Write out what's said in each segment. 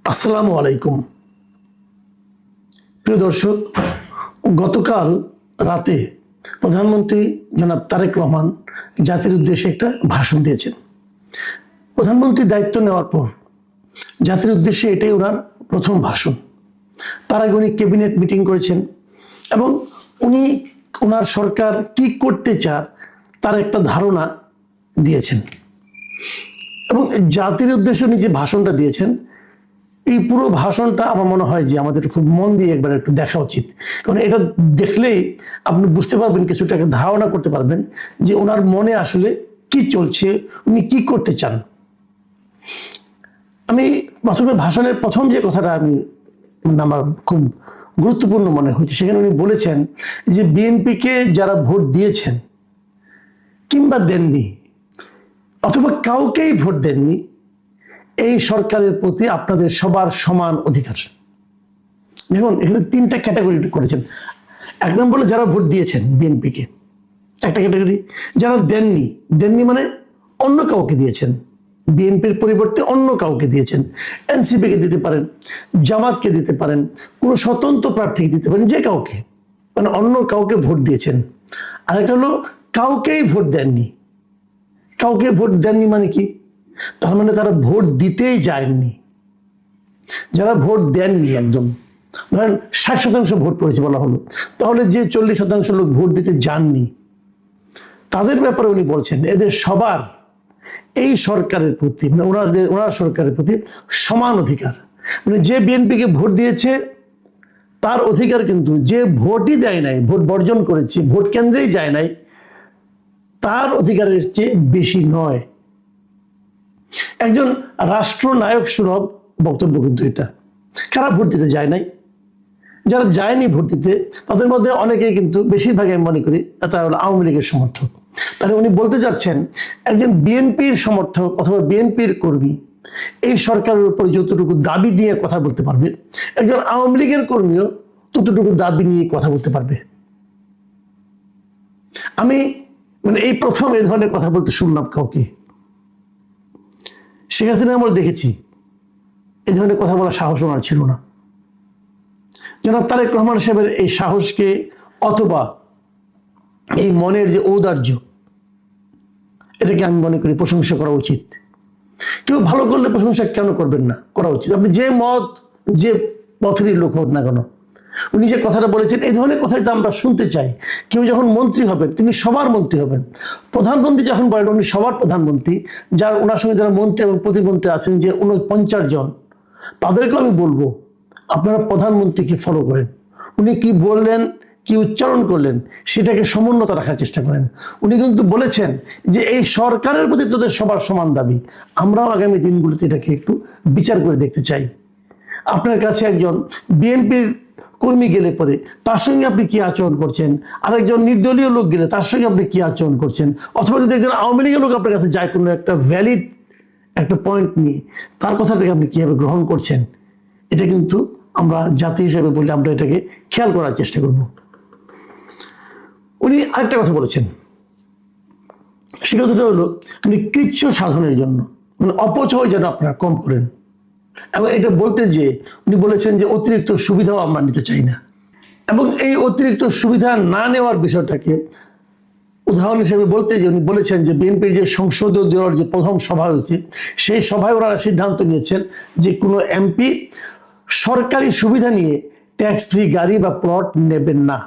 আসসালামু আলাইকুম। প্রিয় দর্শক, গতকাল রাতে প্রধানমন্ত্রী জনাব তারেক রহমান জাতির উদ্দেশ্যে একটা ভাষণ দিয়েছেন। প্রধানমন্ত্রী দায়িত্ব নেওয়ার পর জাতির উদ্দেশ্যে এটাই ওনার প্রথম ভাষণ। তার আগে উনি ক্যাবিনেট মিটিং করেছেন এবং উনি ওনার সরকার কি করতে চান তার একটা ধারণা দিয়েছেন এবং জাতির উদ্দেশ্যে উনি যে ভাষণটা দিয়েছেন, এই পুরো ভাষণটা আমার মনে হয় যে আমাদের খুব মন দিয়ে একবার একটু দেখা উচিত। কারণ এটা দেখলেই আপনি বুঝতে পারবেন, কিছুটা একটা ধারণা করতে পারবেন যে ওনার মনে আসলে কি চলছে, উনি কি করতে চান। আমি প্রথমে ভাষণের প্রথম যে কথাটা আমার খুব গুরুত্বপূর্ণ মনে হয়েছে, সেখানে উনি বলেছেন যে বিএনপিকে যারা ভোট দিয়েছেন কিংবা দেননি অথবা কাউকেই ভোট দেননি, এই সরকারের প্রতি আপনাদের সবার সমান অধিকার। দেখুন, এখানে তিনটা ক্যাটাগরি করেছেন। এক নম্বর হলো যারা ভোট দিয়েছেন বিএনপিকে, একটা ক্যাটাগরি। যারা দেননি মানে অন্য কাউকে দিয়েছেন, বিএনপির পরিবর্তে অন্য কাউকে দিয়েছেন। এনসিপিকে দিতে পারেন, জামাতকে দিতে পারেন, কোনো স্বতন্ত্র প্রার্থীকে দিতে পারেন, যে কাউকে, মানে অন্য কাউকে ভোট দিয়েছেন। আরেকটা হলো কাউকেই ভোট দেননি। কাউকে ভোট দেননি মানে কি? তার মানে তারা ভোট দিতেই যায়নি। যারা ভোট দেননি, একদম ধরেন 60% ভোট পড়েছে বলা হলো, তাহলে যে 40% লোক ভোট দিতে যাননি, তাদের ব্যাপারে উনি বলছেন এদের সবার এই সরকারের প্রতি, মানে ওনার সরকারের প্রতি সমান অধিকার। মানে যে বিএনপিকে ভোট দিয়েছে তার অধিকার কিন্তু যে ভোটই দেয় নাই, ভোট বর্জন করেছে, ভোট কেন্দ্রেই যায় নাই, তার অধিকারের চেয়ে বেশি নয়। একজন রাষ্ট্রনায়ক সুলভ বক্তব্য কিন্তু এটা। কারা ভোট দিতে যায় নাই? যারা যায়নি ভোট দিতে, তাদের মধ্যে অনেকেই কিন্তু, বেশিরভাগই আমি মনে করি তারা হলো আওয়ামী লীগের সমর্থক। তাহলে উনি বলতে চাচ্ছেন একজন বিএনপির সমর্থক অথবা বিএনপির কর্মী এই সরকারের উপর যতটুকু দাবি নিয়ে কথা বলতে পারবে, একজন আওয়ামী লীগের কর্মীও ততটুকু দাবি নিয়ে কথা বলতে পারবে। আমি মানে এই প্রথম এই ধরনের কথা বলতে শুনলাম কাউকে। শেখ হাসিনা আমরা দেখেছি এই ধরনের কথা বলার সাহস ওনার ছিল না। জনাব তারেক রহমান সাহেবের এই সাহসকে অথবা এই মনের যে ঔদার্য, এটাকে আমি মনে করি প্রশংসা করা উচিত। কেউ ভালো করলে প্রশংসা কেন করবেন না? করা উচিত। আপনি যে মত, যে পথেরই লোক হোক না কেন, উনি যে কথাটা বলেছেন, এই ধরনের কথাই তো আমরা শুনতে চাই। কেউ যখন মন্ত্রী হবেন, তিনি সবার মন্ত্রী হবেন। প্রধানমন্ত্রী যখন বলেন উনি সবার প্রধানমন্ত্রী, যার ওনার সঙ্গে যারা মন্ত্রী এবং প্রতিমন্ত্রী আছেন যে 49 জন, তাদেরকেও আমি বলবো আপনারা প্রধানমন্ত্রীকে ফলো করেন। উনি কি বললেন, কি উচ্চারণ করলেন, সেটাকে সমুন্নত রাখার চেষ্টা করেন। উনি কিন্তু বলেছেন যে এই সরকারের প্রতি তাদের সবার সমান দাবি। আমরাও আগামী দিনগুলোতে এটাকে একটু বিচার করে দেখতে চাই। আপনার কাছে একজন বিএনপির কর্মী গেলে পরে তার সঙ্গে আপনি কি আচরণ করছেন, আরেকজন নির্দলীয় লোক গেলে তার সঙ্গে আপনি কি আচরণ করছেন, অথবা যদি একজন আওয়ামী লীগের লোক আপনার কাছে যায় কোনো একটা ভ্যালিড একটা পয়েন্ট নিয়ে, তার কথাটাকে আপনি কিভাবে গ্রহণ করছেন, এটা কিন্তু আমরা জাতি হিসেবে বলে আমরা এটাকে খেয়াল করার চেষ্টা করব। উনি আরেকটা কথা বলেছেন, সে কথাটা হলো উনি কৃচ্ছ সাধনের জন্য, মানে অপচয় যেন আপনারা কম করেন। এবং এটা বলতে যে উনি বলেছেন যে অতিরিক্ত সুবিধাও আমরা নিতে চাই না। এবং এই অতিরিক্ত সুবিধা না নেওয়ার বিষয়টাকে উদাহরণ হিসেবে বলতে যে উনি বলেছেন যে বিএনপির যে সংসদীয় দলের যে প্রথম সভা হয়েছে, সেই সভায় ওনারা সিদ্ধান্ত নিয়েছেন যে কোনো এমপি সরকারি সুবিধা নিয়ে ট্যাক্স ফ্রি গাড়ি বা প্লট নেবেন না।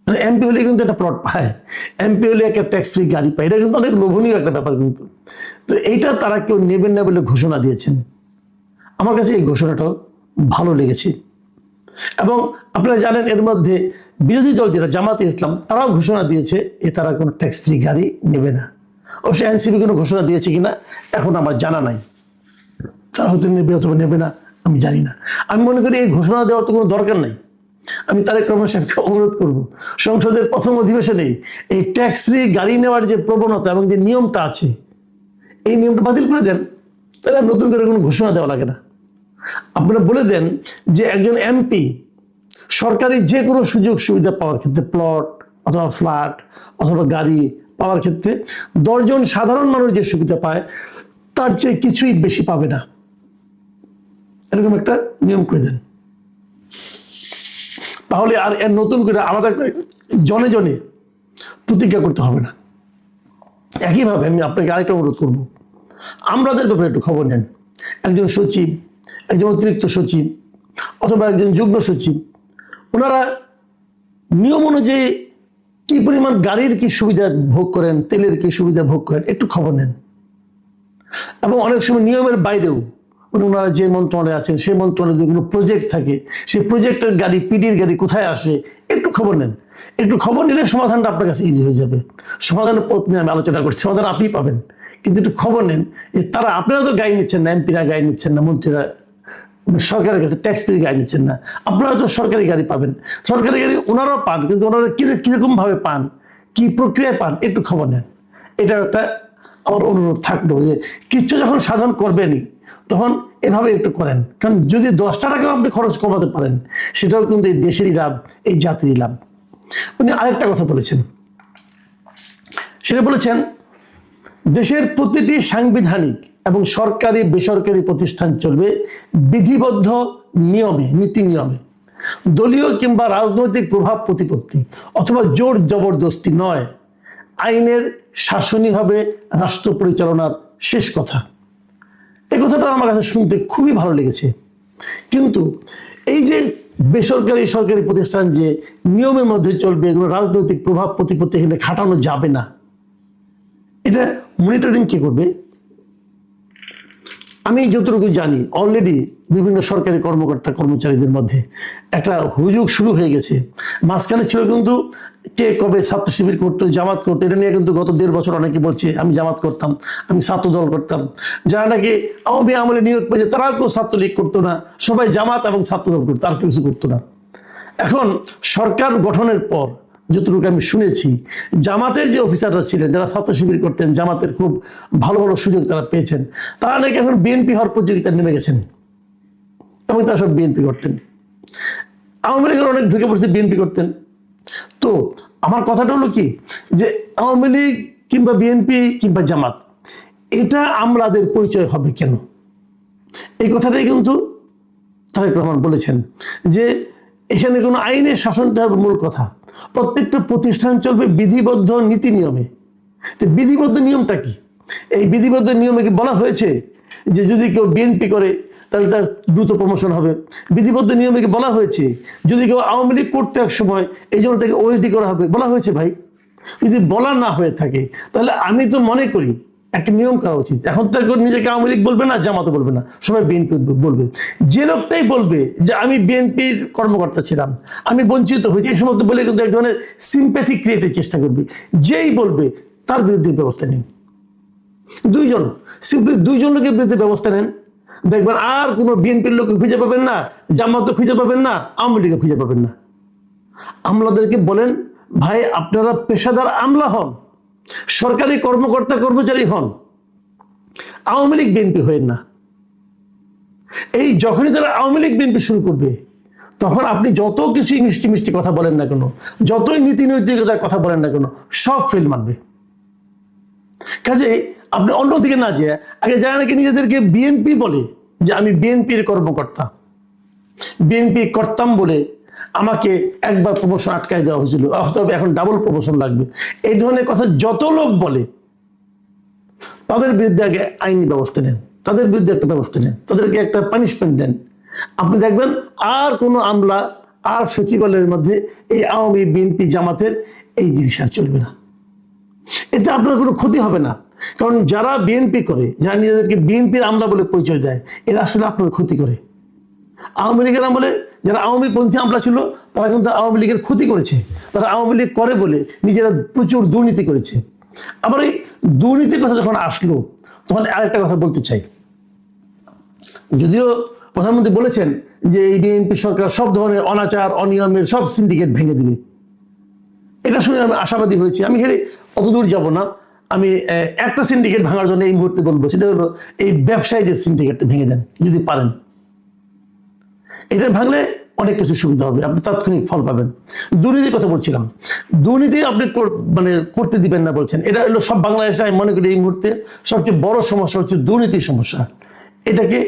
মানে এমপি হলে কিন্তু একটা প্লট পায়, এমপি হলে একটা ট্যাক্স ফ্রি গাড়ি পায়, এটা কিন্তু অনেক লোভনীয় একটা ব্যাপার কিন্তু। তো এইটা তারা কেউ নেবেন না বলে ঘোষণা দিয়েছেন। আমার কাছে এই ঘোষণাটাও ভালো লেগেছে। এবং আপনারা জানেন এর মধ্যে বিরোধী দল যেটা জামাতে ইসলাম, তারাও ঘোষণা দিয়েছে তারা কোনো ট্যাক্স ফ্রি গাড়ি নেবে না। অবশ্যই এনসিপি কোনো ঘোষণা দিয়েছে কিনা এখন আমার জানা নাই, তারা হয়তো নেবে অথবা নেবে না, আমি জানি না। আমি মনে করি এই ঘোষণা দেওয়ার তো কোনো দরকার নাই। আমি তারেক রহমান সাহেবকে অনুরোধ করব, সংসদের প্রথম অধিবেশনেই এই ট্যাক্স ফ্রি গাড়ি নেওয়ার যে প্রবণতা এবং যে নিয়মটা আছে, এই নিয়মটা বাতিল করে দেন, তাহলে নতুন করে কোনো ঘোষণা দেওয়া লাগে না। আপনারা বলে দেন যে একজন এমপি সরকারি যে কোনো সুযোগ সুবিধা পাওয়ার ক্ষেত্রে, প্লট অথবা ফ্ল্যাট অথবা গাড়ি পাওয়ার ক্ষেত্রে 10 জন সাধারণ মানুষ যে সুবিধা পায় তার চেয়ে কিছুই বেশি পাবে না। এরকম একটা নিয়ম করে দেন, তাহলে আর এর নতুন করে আলাদা করে জনে জনে প্রতিজ্ঞা করতে হবে না। একইভাবে আমি আপনাকে আরেকটা অনুরোধ করব, আমলাদের ব্যাপারে একটু খবর নেন। একজন সচিব, একজন অতিরিক্ত সচিব অথবা একজন যুগ্ম সচিব, ওনারা নিয়ম অনুযায়ী কি পরিমাণ গাড়ির কি সুবিধা ভোগ করেন, তেলের কি সুবিধা ভোগ করেন, একটু খবর নেন। এবং অনেক সময় নিয়মের বাইরেও ওনারা যে মন্ত্রণালয়ে আছেন সেই মন্ত্রণালয়ে যদি কোনো প্রজেক্ট থাকে, সেই প্রজেক্টের গাড়ি, পিডির গাড়ি কোথায় আসে একটু খবর নেন। একটু খবর নিলে সমাধানটা আপনার কাছে ইজি হয়ে যাবে। সমাধানের পথ নিয়ে আমি আলোচনা করছি, সমাধান আপনি পাবেন, কিন্তু একটু খবর নেন যে তারা, আপনারা তো গাড়ি নিচ্ছেন না, এমপিরা গাড়ি নিচ্ছেন না, মন্ত্রীরা সরকারের কাছে ট্যাক্স পেয়ে গাড়ি নিচ্ছেন না, আপনারা তো সরকারি গাড়ি পাবেন, সরকারি গাড়ি ওনারাও পান, কিন্তু ওনারা কিরকম ভাবে পান, কি প্রক্রিয়ায় পান, একটু খবর নেন। এটাও একটা আমার অনুরোধ থাকলো যে কিচ্ছু যখন সাধন করবেনই তখন এভাবে একটু করেন, কারণ যদি 10টা টাকাও আপনি খরচ কমাতে পারেন সেটাও কিন্তু এই দেশেরই লাভ, এই জাতিরই লাভ। উনি আরেকটা কথা বলেছেন, সেটা বলেছেন দেশের প্রতিটি সাংবিধানিক এবং সরকারি বেসরকারি প্রতিষ্ঠান চলবে বিধিবদ্ধ নিয়মে, নীতি নিয়মে। দলীয় কিংবা রাজনৈতিক প্রভাব প্রতিপত্তি অথবা জোর জবরদস্তি নয়। আইনের শাসনই হবে রাষ্ট্র পরিচালনার শেষ কথা। এই কথাটা আমার কাছে শুনতে খুবই ভালো লেগেছে। কিন্তু এই যে বেসরকারি সরকারি প্রতিষ্ঠান যে নিয়মের মধ্যে চলবে, এগুলো রাজনৈতিক প্রভাব প্রতিপত্তি এখানে খাটানো যাবে না, এটা মনিটরিং কে করবে? আমি যতটুকু জানি অলরেডি বিভিন্ন সরকারি কর্মকর্তা কর্মচারীদের মধ্যে একটা হুজুগ শুরু হয়ে গেছে। মাঝখানে ছিল কিন্তু কে কবে ছাত্র শিবির করতো, জামাত করতো, এটা নিয়ে কিন্তু গত 1.5 বছর অনেকে বলছে আমি জামাত করতাম, আমি ছাত্র দল করতাম। যারা নাকি আওয়ামী আমলে নিয়োগ পেয়েছে তারাও কেউ ছাত্রলীগ করতো না, সবাই জামাত এবং ছাত্র দল করতো, আর কিছু করতো না। এখন সরকার গঠনের পর যতটুকু আমি শুনেছি, জামাতের যে অফিসাররা ছিলেন যারা ছাত্র শিবির করতেন, জামাতের খুব ভালো ভালো সুযোগ তারা পেয়েছেন, তারা নাকি এখন বিএনপি হওয়ার প্রতিযোগিতায় নেমে গেছেন এবং তারা সব বিএনপি করতেন। আওয়ামী লীগের অনেক ঢুকে পড়ছে, বিএনপি করতেন। তো আমার কথাটা হলো কি, যে আওয়ামী লীগ কিংবা বিএনপি কিংবা জামাত, এটা আমলাদের পরিচয় হবে কেন? এই কথাটাই কিন্তু তারেক রহমান বলেছেন যে এখানে কোনো আইনের শাসনটা মূল কথা। প্রত্যেকটা প্রতিষ্ঠান চলবে বিধিবদ্ধ নীতি নিয়মে। তো বিধিবদ্ধ নিয়মটা কি? এই বিধিবদ্ধ নিয়মে কি বলা হয়েছে যে যদি কেউ বিএনপি করে তাহলে তার দ্রুত প্রমোশন হবে? বিধিবদ্ধ নিয়মে কি বলা হয়েছে যদি কেউ আওয়ামী লীগ করতে এক সময় এই জন্য তাকে ওএসডি করা হবে? বলা হয়েছে ভাই? যদি বলা না হয়ে থাকে তাহলে আমি তো মনে করি একটা নিয়ম করা উচিত। এখন তো নিজেকে আওয়ামী লীগ বলবে না, জামাতও বলবে না, সবাই বিএনপি বলবে। যে লোকটাই বলবে যে আমি বিএনপির কর্মকর্তা ছিলাম, আমি বঞ্চিত হয়েছি, এই সমস্ত বলে কিন্তু এক ধরনের সিম্প্যাথি ক্রিয়েটের চেষ্টা করবে। যেই বলবে তার বিরুদ্ধে ব্যবস্থা নিন। সিম্পলি দুইজন লোকের বিরুদ্ধে ব্যবস্থা নেন, দেখবেন আর কোনো বিএনপির লোক খুঁজে পাবেন না, জামাতও খুঁজে পাবেন না, আওয়ামী লীগও খুঁজে পাবেন না। আমলাদেরকে বলেন ভাই আপনারা পেশাদার আমলা হন, সরকারি কর্মকর্তা কর্মচারী হন, আওয়ামী লীগ বিএনপি হয়েন না। এই যখনই তারা আওয়ামী লীগ বিএনপি শুরু করবে তখন আপনি যত কিছুই মিষ্টি মিষ্টি কথা বলেন না কেন, যতই নীতি নৈতিকতার কথা বলেন না কেন, সব ফেল মারবে। কাজে আপনি অন্যদিকে না যেয়ে আগে যারা নাকি নিজেদেরকে বিএনপি বলে যে আমি বিএনপির কর্মকর্তা, বিএনপি করতাম বলে আমাকে একবার প্রমোশন আটকায় দেওয়া হয়েছিল, অথবা এখন ডাবল প্রমোশন লাগবে, এই ধরনের কথা যত লোক বলে তাদের বিরুদ্ধে আগে আইনি ব্যবস্থা নেন, তাদের বিরুদ্ধে একটা ব্যবস্থা নেন, তাদেরকে একটা পানিশমেন্ট দেন। আপনি দেখবেন আর কোনো আমলা আর সচিবালয়ের মধ্যে এই আওয়ামী বিএনপি জামাতের এই জিনিস আর চলবে না। এতে আপনার কোনো ক্ষতি হবে না, কারণ যারা বিএনপি করে, যারা নিজেদেরকে বিএনপির আমলা বলে পরিচয় দেয়, এরা আসলে আপনার ক্ষতি করে। আওয়ামী লীগের আমলে যারা আওয়ামী পন্থী আমলা ছিল তারা কিন্তু আওয়ামী লীগের ক্ষতি করেছে, তারা আওয়ামী লীগ করে বলে নিজেরা প্রচুর দুর্নীতি করেছে। আবার এই দুর্নীতির কথা যখন আসলো তখন আরেকটা কথা বলতে চাই। যদিও প্রধানমন্ত্রী বলেছেন যে এই বিএনপি সরকার সব ধরনের অনাচার অনিয়মের সব সিন্ডিকেট ভেঙে দিবে, এটা শুনে আমি আশাবাদী হয়েছি। আমি খালি অত দূর যাব না, আমি একটা সিন্ডিকেট ভাঙার জন্য এই মুহূর্তে বলবো, সেটা হলো এই ব্যবসায়ীদের সিন্ডিকেটটা ভেঙে দেন যদি পারেন। এটা ভাঙলে অনেক কিছু সুবিধা হবে, আপনি তাৎক্ষণিক ফল পাবেন। দুর্নীতির কথা বলছিলাম, দুর্নীতি আপনি মানে করতে দিবেন না বলছেন, এটা হলো সব বাংলাদেশে আমি মনে করি এই মুহূর্তে সবচেয়ে বড় সমস্যা হচ্ছে দুর্নীতির সমস্যা। এটাকে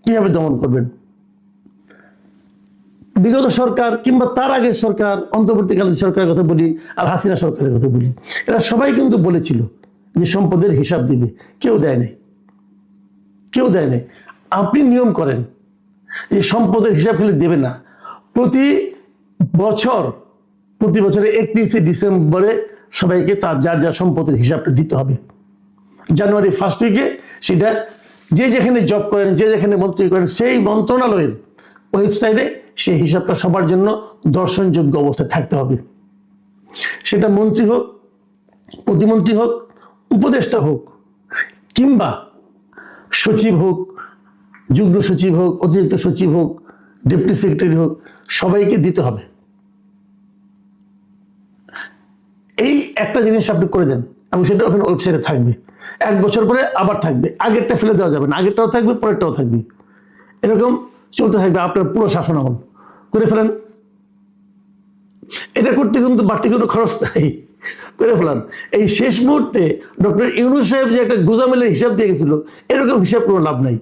কিভাবে দমন করবেন? বিগত সরকার কিংবা তার আগের সরকার, অন্তর্বর্তীকালীন সরকারের কথা বলি, আর হাসিনা সরকারের কথা বলি, এরা সবাই কিন্তু বলেছিল যে সম্পদের হিসাব দিবে, কেউ দেয় নাই, কেউ দেয় নাই। আপনি নিয়ম করেন যে সম্পদের হিসাব খালি দেবে না, প্রতি বছরে 31শে ডিসেম্বরে সবাইকে তার যার যার সম্পদের হিসাবটা দিতে হবে। জানুয়ারি ফার্স্ট উইকে সেটা যে যেখানে জব করেন, যে যেখানে মন্ত্রী করেন, সেই মন্ত্রণালয়ের ওয়েবসাইটে সেই হিসাবটা সবার জন্য দর্শনযোগ্য অবস্থায় থাকতে হবে। সেটা মন্ত্রী হোক, প্রতিমন্ত্রী হোক, উপদেষ্টা হোক, কিংবা সচিব হোক, যুগ্ম সচিব হোক, অতিরিক্ত সচিব হোক, ডেপুটি সেক্রেটারি হোক, সবাইকে দিতে হবে। এই একটা জিনিস আপনি করে দেন এবং সেটা ওখানে ওয়েবসাইটে থাকবে। 1 বছর পরে আবার থাকবে, আগেরটা ফেলে দেওয়া যাবে না, আগেরটাও থাকবে, পরেরটাও থাকবে, এরকম চলতে থাকবে আপনার পুরো শাসনামল। করে ফেলেন, এটা করতে কিন্তু বাড়তি কোনো খরচ নাই, করে ফেলান। এই শেষ মুহূর্তে ডক্টর ইউনূস সাহেব যে একটা গোজামিলের হিসাব দিয়ে গেছিল, এরকম হিসাব কোনো লাভ নাই।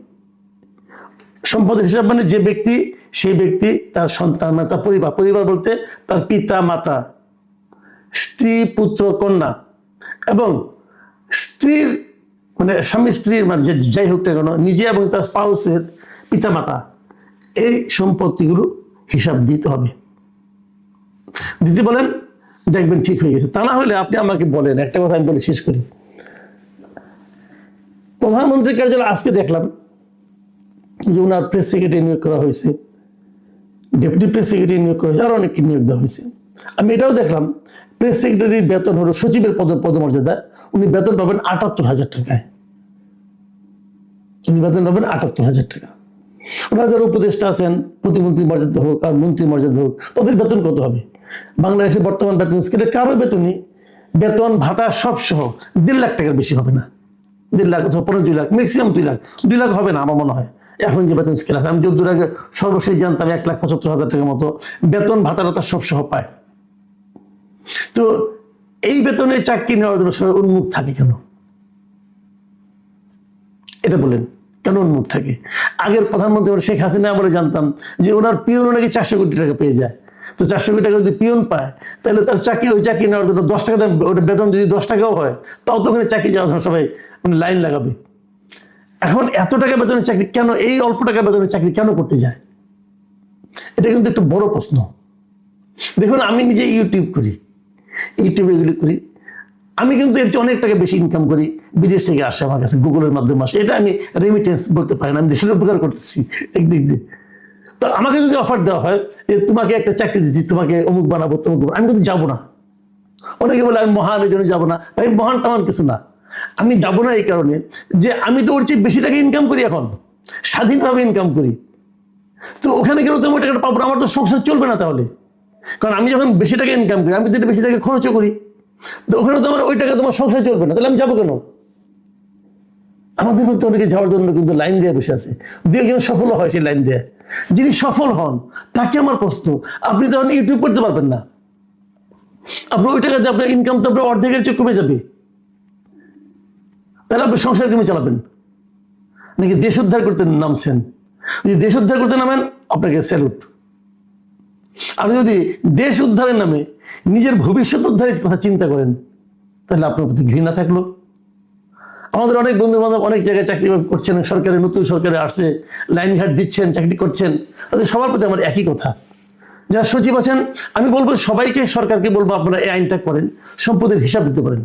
সম্পদের হিসাব মানে যে ব্যক্তি, সেই ব্যক্তি, তার সন্তান, মানে তার পরিবার বলতে তার পিতা মাতা, স্ত্রী, পুত্র, কন্যা এবং স্ত্রীর মানে স্বামী স্ত্রীর মানে যাই হোক না কেন, নিজে এবং তার স্পাউসের পিতা মাতা, এই সম্পত্তিগুলো হিসাব দিতে হবে। দিতে বলেন, দেখবেন ঠিক হয়ে গেছে। তা না হলে আপনি আমাকে বলেন, একটা কথা আমি বলে শেষ করি। প্রধানমন্ত্রীর কার্যালয় আজকে দেখলাম যে ওনার প্রেস সেক্রেটারি নিয়োগ করা হয়েছে, ডেপুটি প্রেস সেক্রেটারি নিয়োগ করা হয়েছে, আরো অনেককে নিয়োগ দেওয়া হয়েছে। আমি এটাও দেখলাম প্রেস সেক্রেটারির বেতন হলো সচিবের পদমর্যাদা, উনি বেতন পাবেন ৭৮,০০০ টাকায়। উনি বেতন পাবেন ৭৮,০০০ টাকা। ওনারা যারা উপদেষ্টা আছেন, প্রতিমন্ত্রী মর্যাদা হোক আর মন্ত্রী মর্যাদা হোক, তাদের বেতন কত হবে? বাংলাদেশের বর্তমান বেতন স্কেলে কারো বেতনই, বেতন ভাতা সব সহ ১.৫ লাখ টাকার বেশি হবে না। ১.৫ লাখ অথবা ১.৫-২ লাখ, ম্যাক্সিমাম ২ লাখ। ২ লাখ হবে না আমার মনে হয় এখন যে বেতন স্কেল আছে। আমি যতদূর আগে সর্বশেষ জানতাম ১,৭৫,০০০ টাকার মতো বেতন ভাতা সব সহ পায়। তো এই বেতনে চাকরি নেওয়ার জন্য সবাই উন্মুখ থাকে কেন? এটা বলেন, কেন উন্মুখ থাকে? আগের প্রধানমন্ত্রী শেখ হাসিনা আমরা জানতাম যে ওনার পিয়ন নাকি ৪০০ কোটি টাকা পেয়ে যায়। তো ৪০০ কোটি টাকা যদি পিয়ন পায়, তাহলে তার ওই চাকরি নেওয়ার জন্য ১০ টাকা দাম, ওটা বেতন যদি 10 টাকাও হয়, তাও তো ওখানে চাকরি যাওয়ার জন্য সবাই লাইন লাগাবে। এখন এত টাকা বেতনের চাকরি কেন, এই অল্প টাকা বেতনের চাকরি কেন করতে যায়? এটা কিন্তু একটা বড় প্রশ্ন। দেখুন, আমি নিজে ইউটিউবে এগুলি করি, আমি কিন্তু এর চেয়ে অনেক টাকা বেশি ইনকাম করি, বিদেশ থেকে আসে আমার কাছে, গুগলের মাধ্যমে আসে। এটা আমি রেমিটেন্স বলতে পারি না, আমি দেশের উপকার করতেছি একদিক দিয়ে। তো আমাকে যদি অফার দেওয়া হয় যে তোমাকে একটা চাকরি দিচ্ছি, তোমাকে অমুক বানাবো, আমি কিন্তু যাবো না। অনেকে বলে আমি মহান, এই জন্য যাবো না। ভাই, মহান টামান কিছু না। আমি যাবো না এই কারণে যে আমি তো ওর চেয়ে বেশি টাকা ইনকাম করি, এখন স্বাধীনভাবে ইনকাম করি। তো ওখানে গেলে তো আমি ওই টাকাটা পাবো না, আমার তো সংসার চলবে না তাহলে। কারণ আমি যখন বেশি টাকা ইনকাম করি, আমি যদি বেশি টাকা খরচও করি, তো ওখানে তো আমার ওই টাকা তোমার সংসার চলবে না, তাহলে আমি যাবো কেন? আমাদের মধ্যে অনেকে যাওয়ার জন্য কিন্তু লাইন দিয়ে বসে আছে, দু একজন সফল হয় সেই লাইন দিয়ে। যিনি সফল হন তাকে আমার প্রশ্ন, আপনি তখন ইউটিউব করতে পারবেন না, আপনার ওই টাকা দিয়ে আপনার ইনকাম তো আপনার অর্ধেকের চেয়ে কমে যাবে। তাহলে আপনি সংসার কেমন চালাবেন? নাকি দেশ উদ্ধার করতে নামছেন? যদি দেশ উদ্ধার করতে নামেন, আপনাকে স্যালুট। আর যদি দেশ উদ্ধারের নামে নিজের ভবিষ্যৎ উদ্ধারের কথা চিন্তা করেন, তাহলে আপনার প্রতি ঘৃণা থাকলো। আমাদের অনেক বন্ধু বান্ধব অনেক জায়গায় চাকরি করছেন, সরকারের নতুন সরকারে আসছে, লাইন ঘাট দিচ্ছেন, চাকরি করছেন, তাদের সবার প্রতি আমার একই কথা। যারা সচিব আছেন, আমি বলবো সবাইকে, সরকারকে বলবো আপনারা এই আইনটা করেন, সম্পদের হিসাব দিতে পারেন।